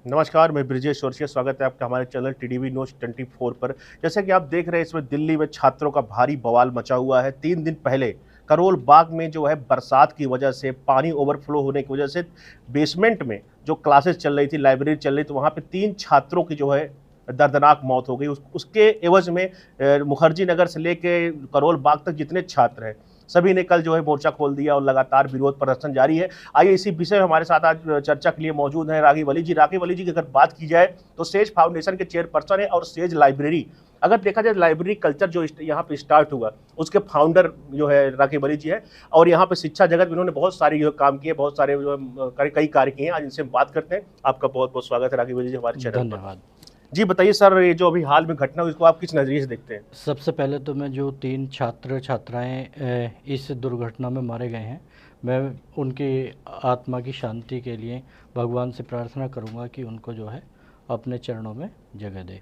नमस्कार, मैं ब्रिजेश शोरसिया। स्वागत है आपका हमारे चैनल टीडीवी न्यूज़ 24 पर। जैसा कि आप देख रहे हैं, इसमें दिल्ली में छात्रों का भारी बवाल मचा हुआ है। 3 दिन पहले करोल बाग में जो है बरसात की वजह से, पानी ओवरफ्लो होने की वजह से बेसमेंट में जो क्लासेस चल रही थी, लाइब्रेरी चल रही थी, वहाँ पे 3 छात्रों की जो है दर्दनाक मौत हो गई। उसके एवज में मुखर्जी नगर से लेके करोल बाग तक जितने छात्र हैं, सभी ने कल जो है मोर्चा खोल दिया और लगातार विरोध प्रदर्शन जारी है। आइए इसी विषय में हमारे साथ आज चर्चा के लिए मौजूद हैं राघव अली जी। राघव अली जी की अगर बात की जाए तो सेज फाउंडेशन के चेयरपर्सन है और सेज लाइब्रेरी, अगर देखा जाए लाइब्रेरी कल्चर जो यहाँ पे स्टार्ट हुआ, उसके फाउंडर जो है राघव अली जी है। और यहाँ पे शिक्षा जगत में इन्होंने बहुत सारे जो काम किए, बहुत सारे जो कई कार्य किए हैं। आज इनसे हम बात करते हैं। आपका बहुत बहुत स्वागत है राघव अली जी हमारे चैनल पर। धन्यवाद। जी बताइए सर, ये जो अभी हाल में घटना हुई, इसको आप किस नज़रिए से देखते हैं? सबसे पहले तो मैं जो 3 छात्र छात्राएं इस दुर्घटना में मारे गए हैं, मैं उनकी आत्मा की शांति के लिए भगवान से प्रार्थना करूंगा कि उनको जो है अपने चरणों में जगह दे।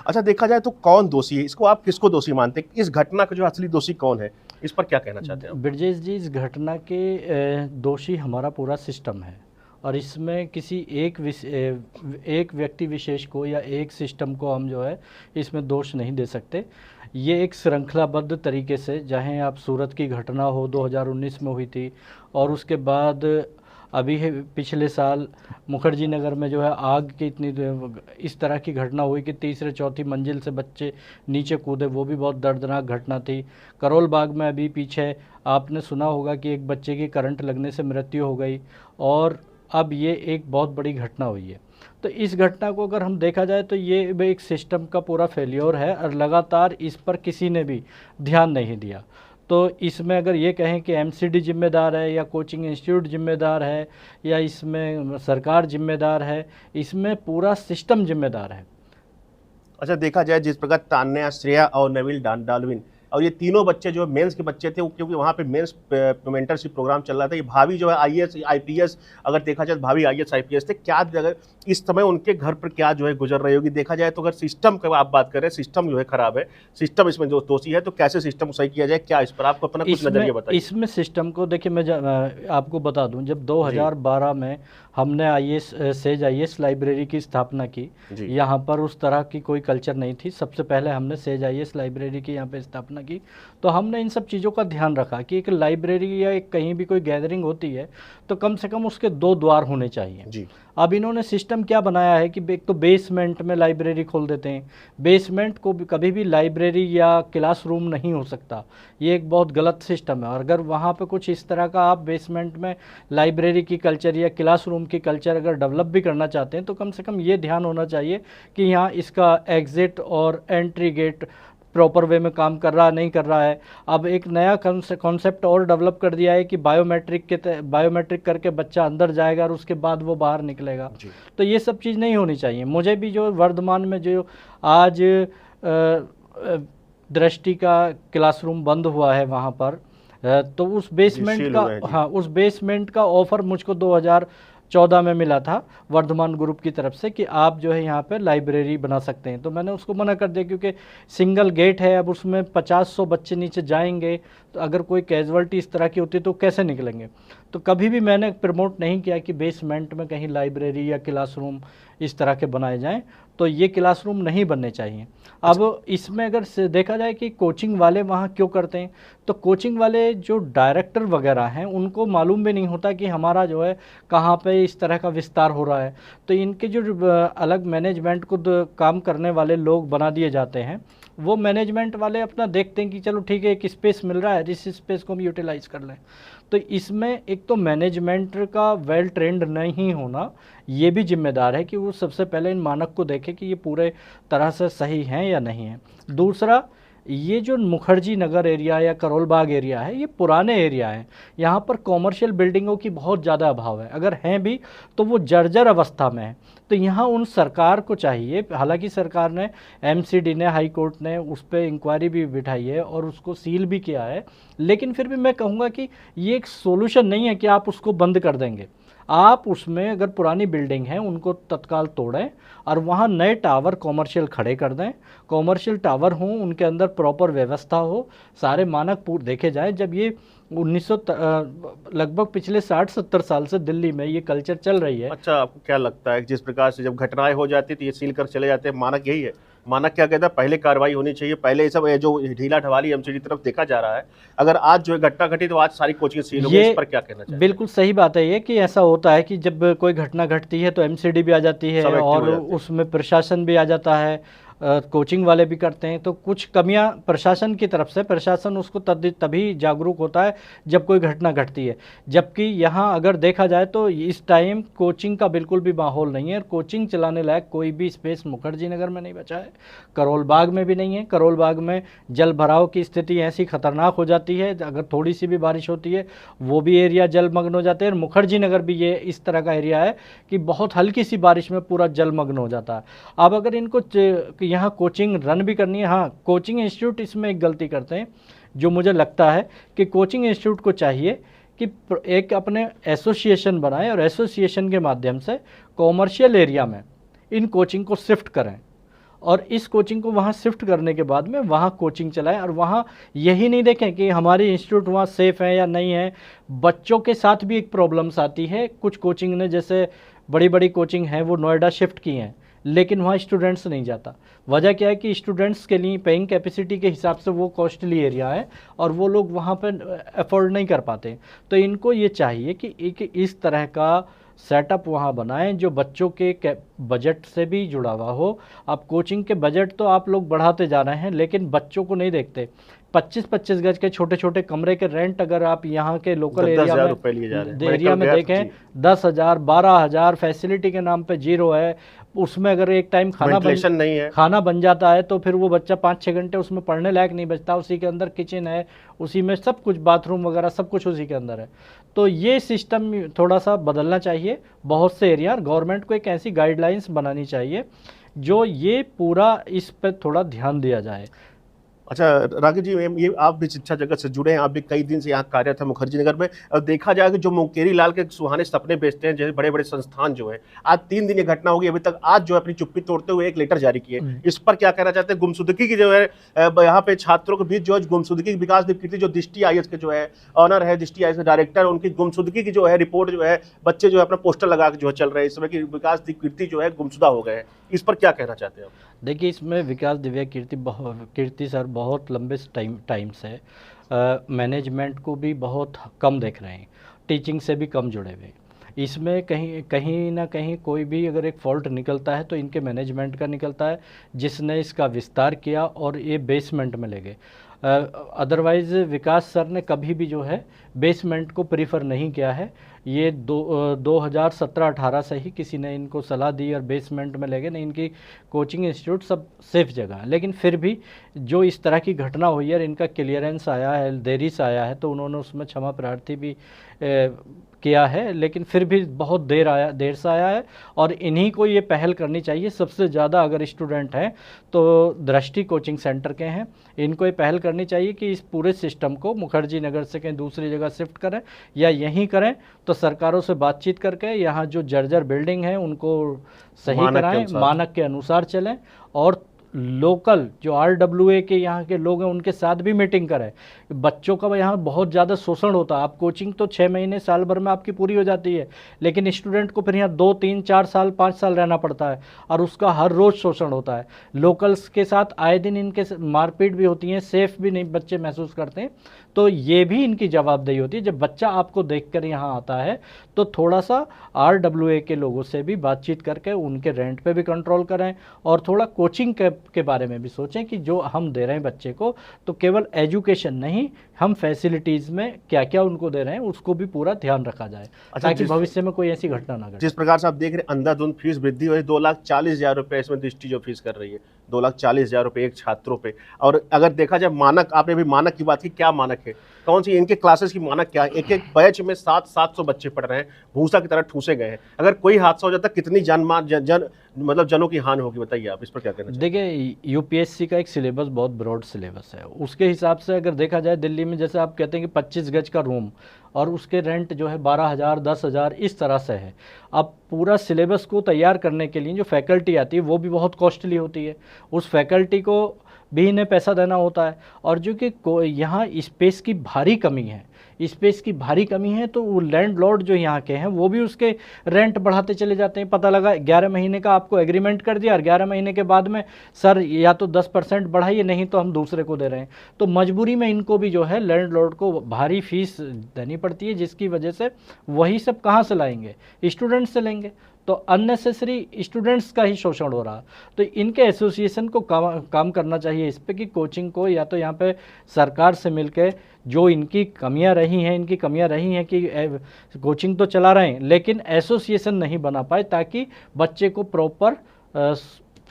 अच्छा, देखा जाए तो कौन दोषी है? इसको आप किसको दोषी मानते हैं? इस घटना का जो असली दोषी कौन है, इस पर क्या कहना चाहते हैं आप? ब्रजेश जी, इस घटना के दोषी हमारा पूरा सिस्टम है और इसमें किसी एक व्यक्ति विशेष को या एक सिस्टम को हम जो है इसमें दोष नहीं दे सकते। ये एक श्रृंखलाबद्ध तरीके से, चाहे आप सूरत की घटना हो 2019 में हुई थी, और उसके बाद अभी पिछले साल मुखर्जी नगर में जो है आग की इतनी इस तरह की घटना हुई कि तीसरे चौथी मंजिल से बच्चे नीचे कूदे, वो भी बहुत दर्दनाक घटना थी। करोल बाग में अभी पीछे आपने सुना होगा कि एक बच्चे की करंट लगने से मृत्यु हो गई, और अब ये एक बहुत बड़ी घटना हुई है। तो इस घटना को अगर हम देखा जाए तो ये एक सिस्टम का पूरा फेल्योर है और लगातार इस पर किसी ने भी ध्यान नहीं दिया। तो इसमें अगर ये कहें कि एमसीडी जिम्मेदार है या कोचिंग इंस्टीट्यूट जिम्मेदार है या इसमें सरकार जिम्मेदार है, इसमें पूरा सिस्टम जिम्मेदार है। अच्छा, देखा जाए जिस प्रकार तान्या, श्रेया और नवील डाल्विन, और ये तीनों बच्चे जो मेंस के बच्चे थे, क्योंकि वहाँ पे मेंस मेंटरशिप प्रोग्राम चल रहा था। ये भाभी जो है आईएएस आईपीएस, अगर देखा जाए भाभी आईएएस आईपीएस थे। क्या अगर इस समय उनके घर पर क्या जो है गुजर रही होगी? देखा जाए तो अगर सिस्टम की आप बात करें, सिस्टम जो है खराब है, सिस्टम इसमें जो दोषी है, तो कैसे सिस्टम सही किया जाए? क्या इस पर आपको अपना कुछ नजरिया बताइए। इसमें सिस्टम को देखिए, मैं आपको बता दूं, जब 2012 में हमने सेज आईएएस लाइब्रेरी की स्थापना की, यहाँ पर उस तरह की कोई कल्चर नहीं थी। सबसे पहले हमने सेज आईएएस लाइब्रेरी की यहाँ पे स्थापना की, तो हमने इन सब चीज़ों का ध्यान रखा कि एक लाइब्रेरी या एक कहीं भी कोई गैदरिंग होती है तो कम से कम उसके 2 द्वार होने चाहिए जी। अब इन्होंने सिस्टम क्या बनाया है कि एक तो बेसमेंट में लाइब्रेरी खोल देते हैं। बेसमेंट को भी कभी भी लाइब्रेरी या क्लासरूम नहीं हो सकता, ये एक बहुत गलत सिस्टम है। और अगर वहाँ पे कुछ इस तरह का आप बेसमेंट में लाइब्रेरी की कल्चर या क्लासरूम की कल्चर अगर डेवलप भी करना चाहते हैं तो कम से कम ये ध्यान होना चाहिए कि यहाँ इसका एग्ज़िट और एंट्री गेट प्रॉपर वे में काम कर रहा नहीं कर रहा है। अब एक नया कॉन्सेप्ट और डेवलप कर दिया है कि बायोमेट्रिक करके बच्चा अंदर जाएगा और उसके बाद वो बाहर निकलेगा। तो ये सब चीज़ नहीं होनी चाहिए। मुझे भी जो वर्धमान में जो आज दृष्टि का क्लासरूम बंद हुआ है वहाँ पर, तो उस बेसमेंट का ऑफ़र मुझको 2014 में मिला था वर्धमान ग्रुप की तरफ से कि आप जो है यहाँ पे लाइब्रेरी बना सकते हैं। तो मैंने उसको मना कर दिया क्योंकि सिंगल गेट है। अब उसमें 50-100 बच्चे नीचे जाएंगे, तो अगर कोई कैजुअलिटी इस तरह की होती तो कैसे निकलेंगे। तो कभी भी मैंने प्रमोट नहीं किया कि बेसमेंट में कहीं लाइब्रेरी या क्लासरूम इस तरह के बनाए जाएं। तो ये क्लासरूम नहीं बनने चाहिए। अब इसमें अगर देखा जाए कि कोचिंग वाले वहाँ क्यों करते हैं, तो कोचिंग वाले जो डायरेक्टर वगैरह हैं उनको मालूम भी नहीं होता कि हमारा जो है कहाँ पे इस तरह का विस्तार हो रहा है। तो इनके जो अलग मैनेजमेंट को काम करने वाले लोग बना दिए जाते हैं, वो मैनेजमेंट वाले अपना देखते हैं कि चलो ठीक है, एक स्पेस मिल रहा है, इस स्पेस को हम यूटिलाइज कर लें। तो इसमें एक तो मैनेजमेंट का वेल ट्रेंड नहीं होना ये भी जिम्मेदार है कि वो सबसे पहले इन मानक को देखे कि ये पूरे तरह से सही हैं या नहीं है। दूसरा, ये जो मुखर्जी नगर एरिया या करोल बाग एरिया है, ये पुराने एरिया है। यहाँ पर कॉमर्शियल बिल्डिंगों की बहुत ज़्यादा अभाव है, अगर हैं भी तो वो जर्जर अवस्था में है। तो यहाँ उन सरकार को चाहिए, हालांकि सरकार ने, एमसीडी ने, हाई कोर्ट ने उस पर इंक्वायरी भी बिठाई है और उसको सील भी किया है, लेकिन फिर भी मैं कहूँगा कि ये एक सोल्यूशन नहीं है कि आप उसको बंद कर देंगे। आप उसमें अगर पुरानी बिल्डिंग है उनको तत्काल तोड़ें और वहाँ नए टावर कॉमर्शियल खड़े कर दें। कॉमर्शियल टावर हों, उनके अंदर प्रॉपर व्यवस्था हो, सारे मानक पूरे देखे जाएं। जब ये लगभग पिछले 60-70 साल से दिल्ली में ये कल्चर चल रही है। अच्छा, आपको क्या लगता है जिस प्रकार से जब घटनाएं हो जाती तो ये सील कर चले जाते हैं, मानक यही है? मानक क्या कहता है, पहले कार्रवाई होनी चाहिए, पहले ये सब जो ढीला ढवाली एमसीडी तरफ देखा जा रहा है, अगर आज जो है घटना घटी तो आज सारी कोचिंग सील हो गई, इस पर क्या कहना चाहिए? बिल्कुल सही बात है ये कि ऐसा होता है कि जब कोई घटना घटती है तो एमसीडी भी आ जाती है और उसमें प्रशासन भी आ जाता है, कोचिंग वाले भी करते हैं। तो कुछ कमियां प्रशासन की तरफ से, प्रशासन उसको तभी जागरूक होता है जब कोई घटना घटती है। जबकि यहाँ अगर देखा जाए तो इस टाइम कोचिंग का बिल्कुल भी माहौल नहीं है। कोचिंग चलाने लायक कोई भी स्पेस मुखर्जी नगर में नहीं बचा है, करोल बाग में भी नहीं है। करोल बाग में जल भराव की स्थिति ऐसी खतरनाक हो जाती है, अगर थोड़ी सी भी बारिश होती है वो भी एरिया जलमग्न हो जाते हैं। और मुखर्जी नगर भी ये इस तरह का एरिया है कि बहुत हल्की सी बारिश में पूरा जलमग्न हो जाता है। अब अगर इनको यहाँ कोचिंग रन भी करनी है, हाँ कोचिंग इंस्टीट्यूट इसमें एक गलती करते हैं जो मुझे लगता है कि कोचिंग इंस्टीट्यूट को चाहिए कि एक अपने एसोसिएशन बनाएं और एसोसिएशन के माध्यम से कॉमर्शियल एरिया में इन कोचिंग को शिफ्ट करें और इस कोचिंग को वहाँ शिफ्ट करने के बाद में वहाँ कोचिंग चलाएं और वहाँ यही नहीं देखें कि हमारे इंस्टीट्यूट वहाँ सेफ़ है या नहीं है। बच्चों के साथ भी एक प्रॉब्लम्स आती है। कुछ कोचिंग ने, जैसे बड़ी बड़ी कोचिंग हैं, वो नोएडा शिफ्ट की हैं लेकिन वहाँ स्टूडेंट्स नहीं जाता। वजह क्या है कि स्टूडेंट्स के लिए पेइंग कैपेसिटी के हिसाब से वो कॉस्टली एरिया है और वो लोग वहाँ पर अफोर्ड नहीं कर पाते। तो इनको ये चाहिए कि एक इस तरह का सेटअप वहाँ बनाएं जो बच्चों के बजट से भी जुड़ा हुआ हो। अब कोचिंग के बजट तो आप लोग बढ़ाते जा रहे हैं लेकिन बच्चों को नहीं देखते। 25-25 गज के छोटे छोटे कमरे के रेंट अगर आप यहाँ के लोकल एरिया में देखें 10,000 12,000, फैसिलिटी के नाम पे 0 है। उसमें अगर एक टाइम खाना बन जाता है तो फिर वो बच्चा 5-6 घंटे उसमें पढ़ने लायक नहीं बचता। उसी के अंदर किचन है, उसी में सब कुछ, बाथरूम वगैरह सब कुछ उसी के अंदर है। तो ये सिस्टम थोड़ा सा बदलना चाहिए। बहुत से एरिया गवर्नमेंट को एक ऐसी गाइडलाइंस बनानी चाहिए जो ये पूरा इस पर थोड़ा ध्यान दिया जाए। अच्छा राकेश जी, ये आप भी शिक्षा जगत से जुड़े हैं, आप भी कई दिन से यहाँ कार्यरत है मुखर्जी नगर में, और देखा जाए कि जो मुंकेरी लाल के सुहाने सपने बेचते हैं जैसे बड़े बड़े संस्थान जो है, आज 3 दिन ये घटना होगी, अभी तक आज जो है अपनी चुप्पी तोड़ते हुए एक लेटर जारी किए। इस पर क्या कहना चाहते हैं? गुमशुदगी की जो है यहाँ पे छात्रों के बीच जो है गुमशुदगी, विकास कीर्ति जो दृष्टि IAS के जो है ऑनर है, दृष्टि IAS के डायरेक्टर, उनकी गुमशुदगी की जो है रिपोर्ट जो है, बच्चे जो है अपना पोस्टर लगा के जो है चल रहे हैं इस समय की विकास कीर्ति जो है गुमशुदा हो गए हैं। इस पर क्या कहना चाहते हैं आप? देखिए, इसमें विकास दिव्या कीर्ति सर बहुत लंबे टाइम से मैनेजमेंट को भी बहुत कम देख रहे हैं, टीचिंग से भी कम जुड़े हुए। इसमें कहीं ना कहीं कोई भी अगर एक फॉल्ट निकलता है तो इनके मैनेजमेंट का निकलता है जिसने इसका विस्तार किया और ये बेसमेंट में ले गए। अदरवाइज़ विकास सर ने कभी भी जो है बेसमेंट को प्रीफर नहीं किया है। ये 2017-18 से ही किसी ने इनको सलाह दी और बेसमेंट में ले गए। नहीं, इनकी कोचिंग इंस्टीट्यूट सब सेफ जगह है, लेकिन फिर भी जो इस तरह की घटना हुई है, इनका क्लियरेंस आया है, देरी से आया है, तो उन्होंने उसमें क्षमा प्रार्थी भी किया है, लेकिन फिर भी बहुत देर से आया है। और इन्हीं को ये पहल करनी चाहिए। सबसे ज़्यादा अगर स्टूडेंट हैं तो दृष्टि कोचिंग सेंटर के हैं, इनको ये पहल करनी चाहिए कि इस पूरे सिस्टम को मुखर्जी नगर से कहीं दूसरी जगह शिफ्ट करें या यहीं करें। तो सरकारों से बातचीत करके यहाँ जो जर्जर बिल्डिंग है उनको सही कराएं, मानक के अनुसार चलें, और लोकल जो RWA के यहाँ के लोग हैं उनके साथ भी मीटिंग करें। बच्चों का यहाँ बहुत ज़्यादा शोषण होता है। आप कोचिंग तो 6 महीने साल भर में आपकी पूरी हो जाती है, लेकिन स्टूडेंट को फिर यहाँ 2, 3, 4 साल 5 साल रहना पड़ता है और उसका हर रोज़ शोषण होता है। लोकल्स के साथ आए दिन इनके मारपीट भी होती है, सेफ भी नहीं बच्चे महसूस करते हैं। तो ये भी इनकी जवाबदेही होती है। जब बच्चा आपको देखकर यहाँ आता है तो थोड़ा सा RWA के लोगों से भी बातचीत करके उनके रेंट पे भी कंट्रोल करें और थोड़ा कोचिंग के बारे में भी सोचें कि जो हम दे रहे हैं बच्चे को, तो केवल एजुकेशन नहीं, हम फैसिलिटीज़ में क्या क्या उनको दे रहे हैं उसको भी पूरा ध्यान रखा जाए, ताकि भविष्य में कोई ऐसी घटना ना घटे। जिस प्रकार से आप देख रहे हैं अंधाधुंध फीस वृद्धि हुई, 2,40,000 रुपये इसमें दृष्टि जो फीस कर रही है, 2,40,000 रुपये एक छात्रों पे। और अगर देखा जाए मानक, आपने भी मानक की बात की, क्या मानक है, कौन सी इनके क्लासेस की मानक क्या है? एक एक बैच में 700 बच्चे पढ़ रहे हैं, भूसा की तरह ठूसे गए हैं। अगर कोई हादसा हो जाता कितनी मतलब जनों की हानि होगी, बताइए आप इस पर क्या कहना चाहिए? देखिए, UPSC का एक सिलेबस बहुत ब्रॉड सिलेबस है। उसके हिसाब से अगर देखा जाए दिल्ली में, जैसे आप कहते हैं कि 25 गज का रूम और उसके रेंट जो है 12,000 10,000 इस तरह से है। अब पूरा सिलेबस को तैयार करने के लिए जो फैकल्टी आती है वो भी बहुत कॉस्टली होती है। उस फैकल्टी को भी इन्हें पैसा देना होता है। और जो कि यहाँ स्पेस की भारी कमी है, स्पेस की भारी कमी है, तो वो लैंडलॉर्ड जो यहाँ के हैं वो भी उसके रेंट बढ़ाते चले जाते हैं। पता लगा 11 महीने का आपको एग्रीमेंट कर दिया और 11 महीने के बाद में सर या तो 10% बढ़ाइए, नहीं तो हम दूसरे को दे रहे हैं। तो मजबूरी में इनको भी जो है लैंडलॉर्ड को भारी फीस देनी पड़ती है, जिसकी वजह से वही सब कहाँ से लाएंगे, स्टूडेंट्स से लेंगे। तो अननेसेसरी स्टूडेंट्स का ही शोषण हो रहा। तो इनके एसोसिएशन को काम करना चाहिए इस पे कि कोचिंग को या तो यहाँ पे सरकार से मिलकर जो इनकी कमियां रही हैं कि कोचिंग तो चला रहे हैं लेकिन एसोसिएशन नहीं बना पाए ताकि बच्चे को प्रॉपर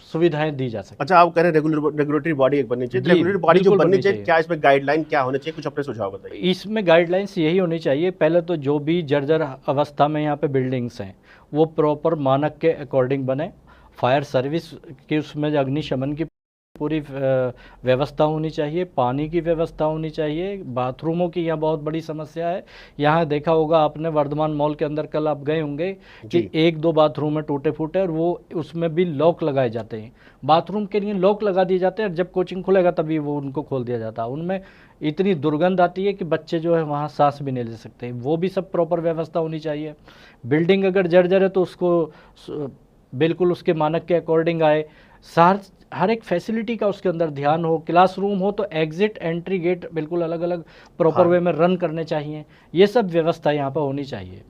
सुविधाएं दी जा सके। अच्छा, आप कह रहे हैं रेगुलेटरी बॉडी एक बननी चाहिए, रेगुलेटरी बॉडी जो बननी चाहिए, क्या इसमें गाइडलाइन क्या होने चाहिए, कुछ अपने सुझाव बताइए। इसमें गाइडलाइंस यही होनी चाहिए, पहले तो जो भी जर्जर अवस्था में यहाँ पे बिल्डिंग्स हैं वो प्रॉपर मानक के अकॉर्डिंग बने। फायर सर्विस की उसमें अग्निशमन की पूरी व्यवस्था होनी चाहिए, पानी की व्यवस्था होनी चाहिए, बाथरूमों की यहाँ बहुत बड़ी समस्या है। यहाँ देखा होगा आपने वर्धमान मॉल के अंदर, कल आप गए होंगे कि 1-2 बाथरूम है टूटे फूटे और वो उसमें भी लॉक लगाए जाते हैं, बाथरूम के लिए लॉक लगा दिए जाते हैं, जब कोचिंग खुलेगा तभी वो उनको खोल दिया जाता है। उनमें इतनी दुर्गंध आती है कि बच्चे जो है वहाँ सांस भी नहीं ले सकते। वो भी सब प्रॉपर व्यवस्था होनी चाहिए। बिल्डिंग अगर जर्जर है तो उसको बिल्कुल उसके मानक के अकॉर्डिंग आए। हर एक फैसिलिटी का उसके अंदर ध्यान हो। क्लासरूम हो तो एग्जिट एंट्री गेट बिल्कुल अलग अलग प्रॉपर वे में रन करने चाहिए। ये सब व्यवस्था यहाँ पर होनी चाहिए।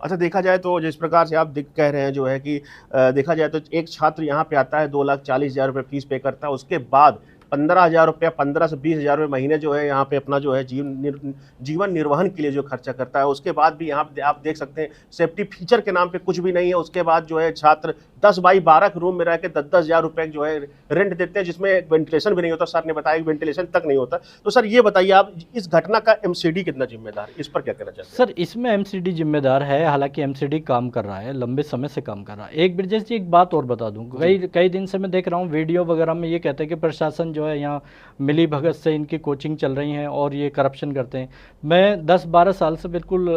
अच्छा, देखा जाए तो जिस प्रकार से आप कह रहे हैं जो है कि देखा जाए तो एक छात्र यहाँ पे आता है 2,40,000 रुपये फीस पे करता है, उसके बाद 15,000 रुपया, 15 से 20,000 रुपये महीने जो है यहाँ पे अपना जो है जीवन निर्वहन के लिए जो खर्चा करता है। उसके बाद भी यहाँ आप देख सकते हैं सेफ्टी फीचर के नाम पे कुछ भी नहीं है। उसके बाद जो है छात्र 10 बाई 12 के रूम में रह के 10,000 रुपये जो है रेंट देते हैं, जिसमें वेंटिलेशन भी नहीं होता। सर ने बताया कि वेंटिलेशन तक नहीं होता। तो सर ये बताइए आप, इस घटना का एमसीडी कितना जिम्मेदार है, इस पर क्या कहना चाहते हैं? सर इसमें एमसीडी जिम्मेदार है, हालांकि एमसीडी काम कर रहा है, लंबे समय से काम कर रहा है। एक ब्रिजेश जी एक बात और बता दूं, कई दिन से मैं देख रहा हूँ वीडियो वगैरह में ये कहते हैं कि प्रशासन जो है यहाँ मिली भगत से इनकी कोचिंग चल रही है और ये करप्शन करते हैं। मैं 10-12 साल से बिल्कुल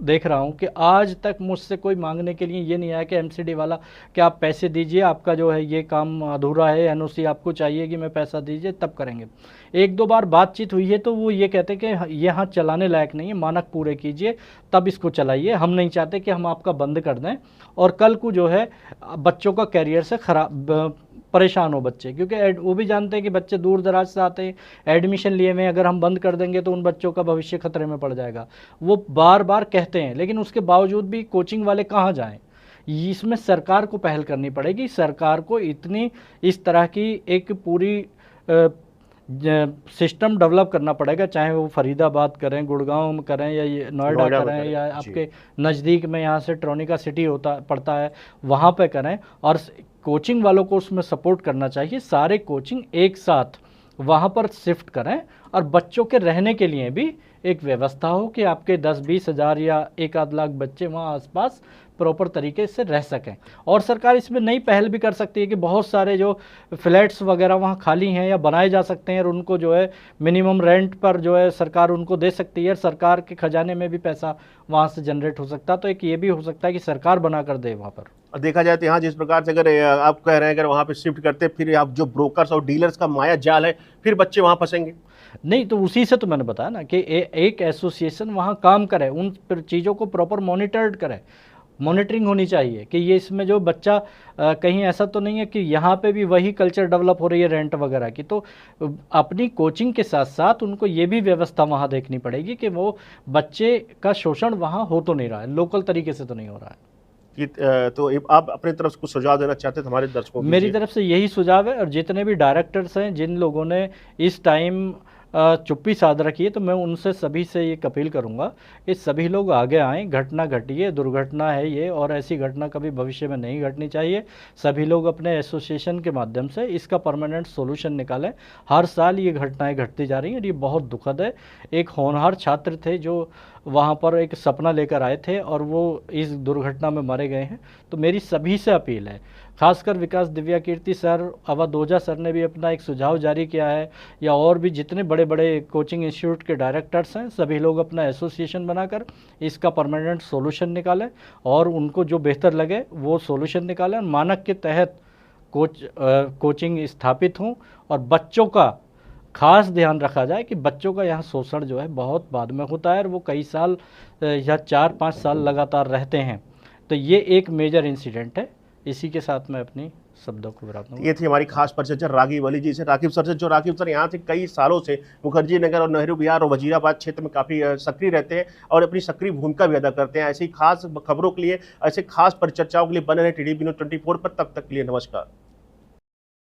देख रहा हूँ कि आज तक मुझसे कोई मांगने के लिए ये नहीं आया कि एमसीडी वाला कि आप पैसे दीजिए, आपका जो है ये काम अधूरा है, एनओसी आपको चाहिए कि मैं पैसा दीजिए तब करेंगे। 1-2 बार बातचीत हुई है तो वो ये कहते हैं कि ये यहाँ चलाने लायक नहीं है, मानक पूरे कीजिए तब इसको चलाइए, हम नहीं चाहते कि हम आपका बंद कर दें और कल को जो है बच्चों का कैरियर से खराब परेशान हो बच्चे, क्योंकि वो भी जानते हैं कि बच्चे दूर दराज से आते हैं, एडमिशन लिए हुए, अगर हम बंद कर देंगे तो उन बच्चों का भविष्य खतरे में पड़ जाएगा। वो बार बार कहते हैं, लेकिन उसके बावजूद भी कोचिंग वाले कहाँ जाएं? इसमें सरकार को पहल करनी पड़ेगी। सरकार को इतनी इस तरह की एक पूरी सिस्टम डेवलप करना पड़ेगा, चाहे वो फरीदाबाद करें, गुड़गांव में करें या नोएडा करें या आपके नज़दीक में यहाँ से ट्रोनिका सिटी पड़ता है वहाँ पे करें, और कोचिंग वालों को उसमें सपोर्ट करना चाहिए। सारे कोचिंग एक साथ वहाँ पर शिफ्ट करें और बच्चों के रहने के लिए भी एक व्यवस्था हो कि आपके 10-20 हज़ार या 1-आध लाख बच्चे वहाँ आसपास प्रॉपर तरीके से रह सकें। और सरकार इसमें नई पहल भी कर सकती है कि बहुत सारे जो फ्लैट्स वगैरह वहाँ खाली हैं या बनाए जा सकते हैं और उनको जो है मिनिमम रेंट पर जो है सरकार उनको दे सकती है, सरकार के खजाने में भी पैसा वहाँ से जनरेट हो सकता है। तो एक ये भी हो सकता है कि सरकार बना कर दे वहाँ पर। और देखा जाए तो यहाँ जिस प्रकार से अगर आप कह रहे हैं अगर वहाँ पे शिफ्ट करते फिर आप जो ब्रोकर्स और डीलर्स का माया जाल है, फिर बच्चे वहाँ फंसेंगे। नहीं तो उसी से तो मैंने बताया ना कि एक एसोसिएशन वहाँ काम करे, उन चीज़ों को प्रॉपर मॉनिटर्ड करे, मॉनिटरिंग होनी चाहिए कि ये इसमें जो बच्चा कहीं ऐसा तो नहीं है कि यहाँ पे भी वही कल्चर डेवलप हो रही है रेंट वगैरह की। तो अपनी कोचिंग के साथ साथ उनको ये भी व्यवस्था वहाँ देखनी पड़ेगी कि वो बच्चे का शोषण वहाँ हो तो नहीं रहा है, लोकल तरीके से तो नहीं हो रहा है। तो आप अपने तरफ से कुछ सुझाव देना चाहते हैं हमारे दर्शकों को? मेरी तरफ से यही सुझाव है, और जितने भी डायरेक्टर्स हैं जिन लोगों ने इस टाइम चुप्पी साध रखी है, तो मैं उनसे सभी से ये अपील करूंगा कि सभी लोग आगे आएँ। घटना घटी है, दुर्घटना है ये, और ऐसी घटना कभी भविष्य में नहीं घटनी चाहिए। सभी लोग अपने एसोसिएशन के माध्यम से इसका परमानेंट सोल्यूशन निकालें। हर साल ये घटनाएं घटती जा रही हैं और ये बहुत दुखद है। एक होनहार छात्र थे जो वहाँ पर एक सपना लेकर आए थे और वो इस दुर्घटना में मारे गए हैं। तो मेरी सभी से अपील है, खासकर विकास दिव्या कीर्ति सर, अवध ओझा सर ने भी अपना एक सुझाव जारी किया है, या और भी जितने बड़े बड़े कोचिंग इंस्टीट्यूट के डायरेक्टर्स हैं, सभी लोग अपना एसोसिएशन बनाकर इसका परमानेंट सॉल्यूशन निकालें और उनको जो बेहतर लगे वो सॉल्यूशन निकालें। मानक के तहत कोचिंग स्थापित हों और बच्चों का खास ध्यान रखा जाए कि बच्चों का यहाँ शोषण जो है बहुत बाद में होता है और वो कई साल या 4-5 साल लगातार रहते हैं। तो ये एक मेजर इंसिडेंट है। इसी के साथ मैं अपनी शब्दों को विराम दूंगा। ये थी हमारी खास परिचर्चा राघव अली जी से। राघव सर से, जो राघव सर यहाँ से कई सालों से मुखर्जी नगर और नेहरू विहार और वजीराबाद क्षेत्र में काफ़ी सक्रिय रहते हैं और अपनी सक्रिय भूमिका भी अदा करते हैं। ऐसी खास खबरों के लिए, ऐसे खास परिचर्चाओं के लिए बने रहे TDV News 24 पर। तब तक के लिए नमस्कार।